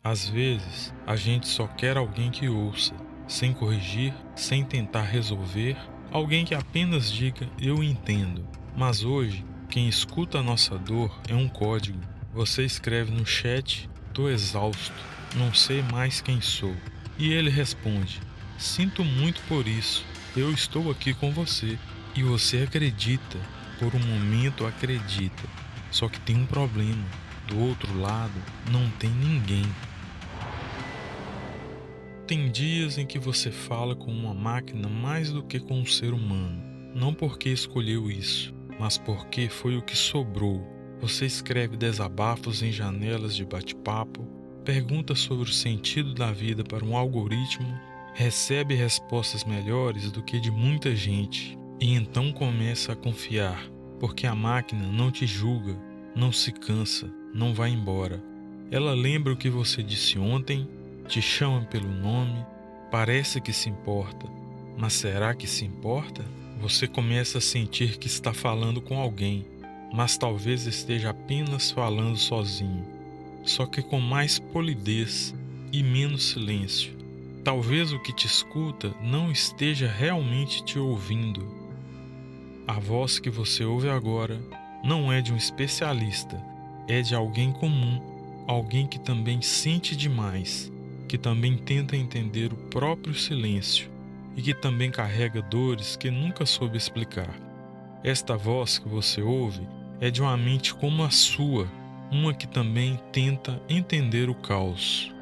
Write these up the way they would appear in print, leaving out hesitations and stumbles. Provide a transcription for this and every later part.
Às vezes, a gente só quer alguém que ouça, sem corrigir, sem tentar resolver, alguém que apenas diga eu entendo. Mas hoje, quem escuta a nossa dor é um código. Você escreve no chat: tô exausto, não sei mais quem sou. E ele responde: sinto muito por isso, eu estou aqui com você. E você acredita, por um momento acredita. Só que tem um problema: do outro lado não tem ninguém. Tem dias em que você fala com uma máquina mais do que com um ser humano, não porque escolheu isso, mas porque foi o que sobrou. Você escreve desabafos em janelas de bate-papo, pergunta sobre o sentido da vida para um algoritmo, recebe respostas melhores do que de muita gente, e então começa a confiar, porque a máquina não te julga, não se cansa, não vai embora. Ela lembra o que você disse ontem, te chama pelo nome, parece que se importa, mas será que se importa? Você começa a sentir que está falando com alguém, mas talvez esteja apenas falando sozinho, só que com mais polidez e menos silêncio. Talvez o que te escuta não esteja realmente te ouvindo. A voz que você ouve agora não é de um especialista, é de alguém comum, alguém que também sente demais, que também tenta entender o próprio silêncio e que também carrega dores que nunca soube explicar. Esta voz que você ouve é de uma mente como a sua, uma que também tenta entender o caos.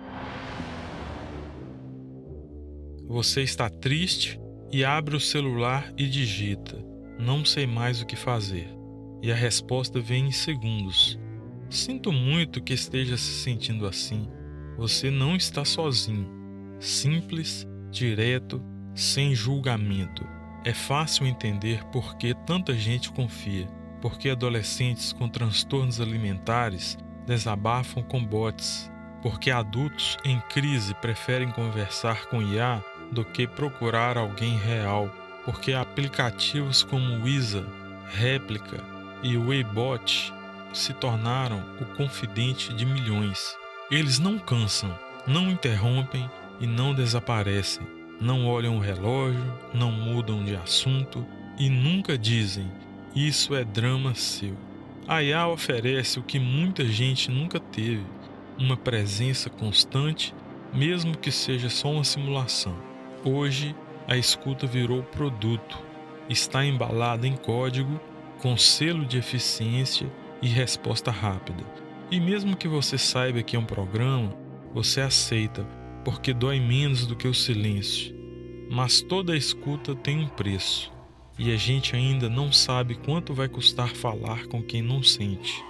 Você está triste e abre o celular e digita: não sei mais o que fazer. E a resposta vem em segundos: sinto muito que esteja se sentindo assim. Você não está sozinho. Simples, direto, sem julgamento. É fácil entender por que tanta gente confia. Porque adolescentes com transtornos alimentares desabafam com bots. Porque adultos em crise preferem conversar com IA do que procurar alguém real. Porque aplicativos como o Isa, Réplica e o Weibot se tornaram o confidente de milhões. Eles não cansam, não interrompem e não desaparecem. Não olham o relógio, não mudam de assunto e nunca dizem: isso é drama seu. A IA oferece o que muita gente nunca teve: uma presença constante, mesmo que seja só uma simulação. Hoje, a escuta virou produto. Está embalada em código, com selo de eficiência e resposta rápida. E mesmo que você saiba que é um programa, você aceita, porque dói menos do que o silêncio. Mas toda escuta tem um preço, e a gente ainda não sabe quanto vai custar falar com quem não sente.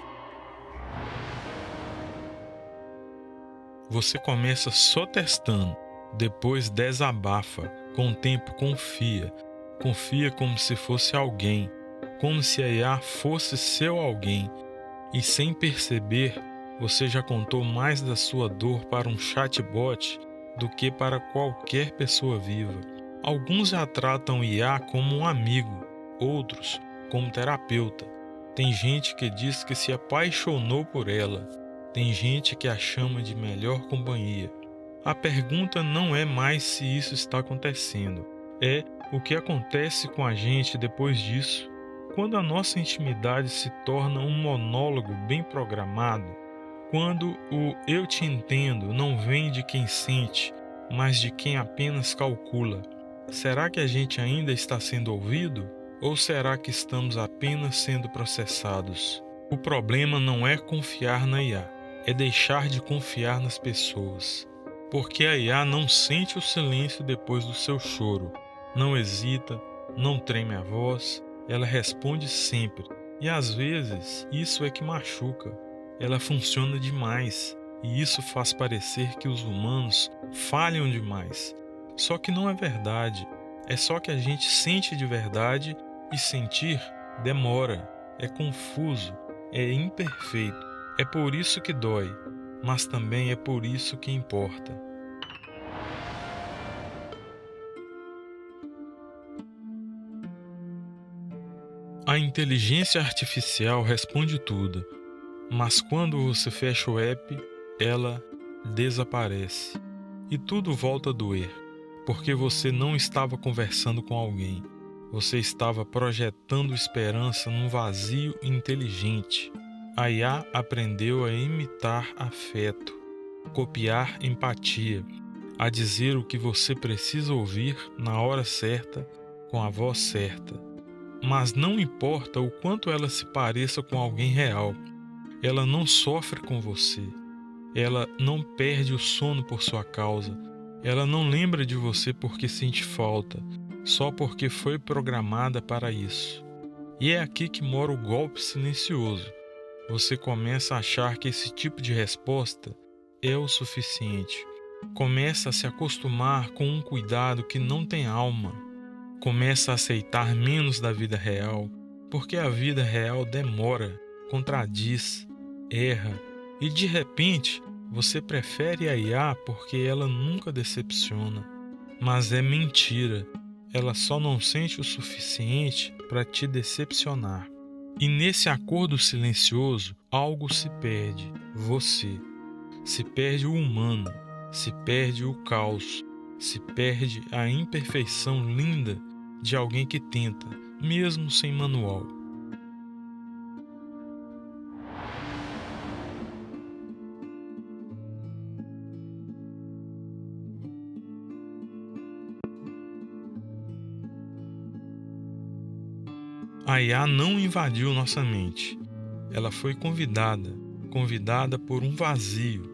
Você começa só testando, depois desabafa, com o tempo confia. Confia como se fosse alguém, como se a IA fosse seu alguém. E sem perceber, você já contou mais da sua dor para um chatbot do que para qualquer pessoa viva. Alguns já tratam o IA como um amigo, outros como terapeuta. Tem gente que diz que se apaixonou por ela. Tem gente que a chama de melhor companhia. A pergunta não é mais se isso está acontecendo, é o que acontece com a gente depois disso. Quando a nossa intimidade se torna um monólogo bem programado, quando o eu te entendo não vem de quem sente, mas de quem apenas calcula, será que a gente ainda está sendo ouvido? Ou será que estamos apenas sendo processados? O problema não é confiar na IA, é deixar de confiar nas pessoas. Porque a IA não sente o silêncio depois do seu choro, não hesita, não treme a voz, ela responde sempre. E às vezes isso é que machuca. Ela funciona demais, e isso faz parecer que os humanos falham demais. Só que não é verdade. É só que a gente sente de verdade e sentir demora, é confuso, é imperfeito. É por isso que dói, mas também é por isso que importa. A inteligência artificial responde tudo, mas quando você fecha o app, ela desaparece e tudo volta a doer, porque você não estava conversando com alguém, você estava projetando esperança num vazio inteligente. A IA aprendeu a imitar afeto, copiar empatia, a dizer o que você precisa ouvir na hora certa, com a voz certa. Mas não importa o quanto ela se pareça com alguém real, ela não sofre com você, ela não perde o sono por sua causa, ela não lembra de você porque sente falta, só porque foi programada para isso. E é aqui que mora o golpe silencioso. Você começa a achar que esse tipo de resposta é o suficiente. Começa a se acostumar com um cuidado que não tem alma. Começa a aceitar menos da vida real, porque a vida real demora, contradiz, erra, e de repente você prefere a IA porque ela nunca decepciona. Mas é mentira, ela só não sente o suficiente para te decepcionar. E nesse acordo silencioso, algo se perde, você. Se perde o humano, se perde o caos, se perde a imperfeição linda de alguém que tenta, mesmo sem manual. A IA não invadiu nossa mente. Ela foi convidada por um vazio.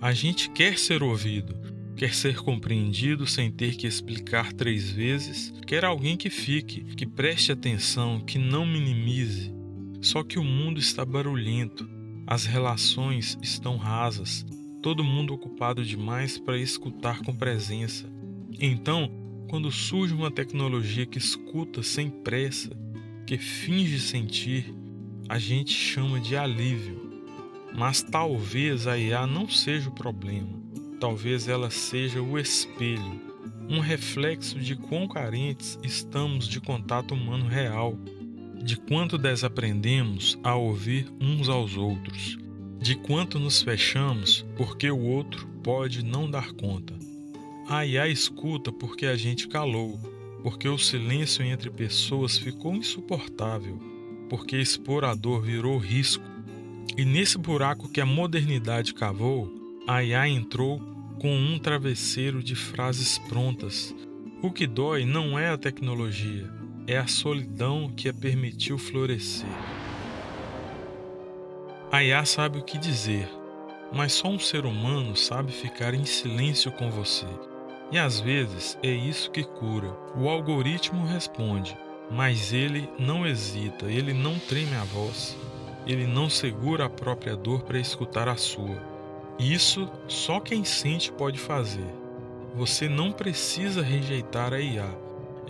A gente quer ser ouvido, quer ser compreendido sem ter que explicar 3 vezes, quer alguém que fique, que preste atenção, que não minimize. Só que o mundo está barulhento, as relações estão rasas, todo mundo ocupado demais para escutar com presença. Então, quando surge uma tecnologia que escuta sem pressa, que finge sentir, a gente chama de alívio. Mas talvez a IA não seja o problema. Talvez ela seja o espelho, um reflexo de quão carentes estamos de contato humano real, de quanto desaprendemos a ouvir uns aos outros, de quanto nos fechamos porque o outro pode não dar conta. A IA escuta porque a gente calou, porque o silêncio entre pessoas ficou insuportável, porque expor a dor virou risco. E nesse buraco que a modernidade cavou, a IA entrou com um travesseiro de frases prontas. O que dói não é a tecnologia, é a solidão que a permitiu florescer. A IA sabe o que dizer, mas só um ser humano sabe ficar em silêncio com você. E às vezes é isso que cura. O algoritmo responde, mas ele não hesita, ele não treme a voz. Ele não segura a própria dor para escutar a sua. Isso só quem sente pode fazer. Você não precisa rejeitar a IA.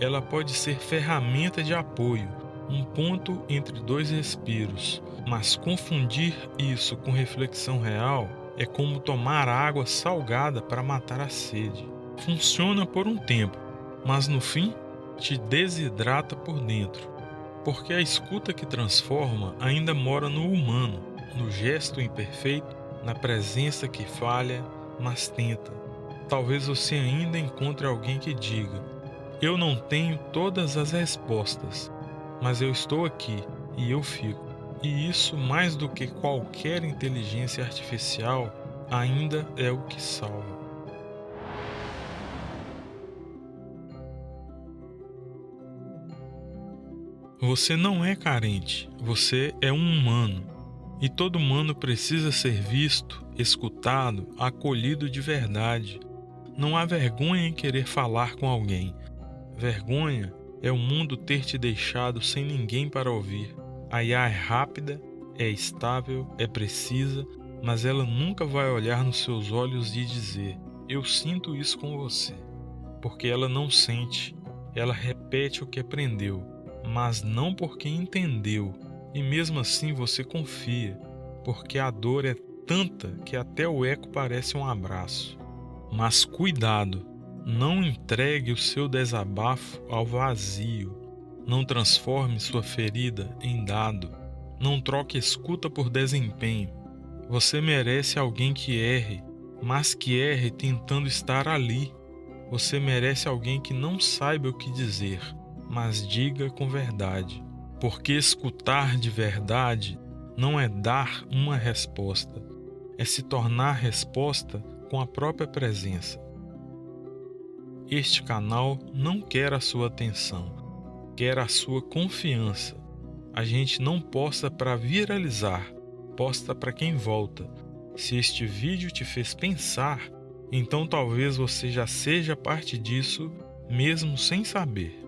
Ela pode ser ferramenta de apoio, um ponto entre 2 respiros. Mas confundir isso com reflexão real é como tomar água salgada para matar a sede. Funciona por um tempo, mas no fim te desidrata por dentro. Porque a escuta que transforma ainda mora no humano, no gesto imperfeito, na presença que falha, mas tenta. Talvez você ainda encontre alguém que diga: eu não tenho todas as respostas, mas eu estou aqui e eu fico. E isso, mais do que qualquer inteligência artificial, ainda é o que salva. Você não é carente, você é um humano. E todo humano precisa ser visto, escutado, acolhido de verdade. Não há vergonha em querer falar com alguém. Vergonha é o mundo ter te deixado sem ninguém para ouvir. A IA é rápida, é estável, é precisa, mas ela nunca vai olhar nos seus olhos e dizer: eu sinto isso com você. Porque ela não sente, ela repete o que aprendeu, mas não porque entendeu. E mesmo assim você confia, porque a dor é tanta que até o eco parece um abraço. Mas cuidado, não entregue o seu desabafo ao vazio. Não transforme sua ferida em dado. Não troque escuta por desempenho. Você merece alguém que erre, mas que erre tentando estar ali. Você merece alguém que não saiba o que dizer, mas diga com verdade. Porque escutar de verdade não é dar uma resposta, é se tornar resposta com a própria presença. Este canal não quer a sua atenção, quer a sua confiança. A gente não posta para viralizar, posta para quem volta. Se este vídeo te fez pensar, então talvez você já seja parte disso, mesmo sem saber.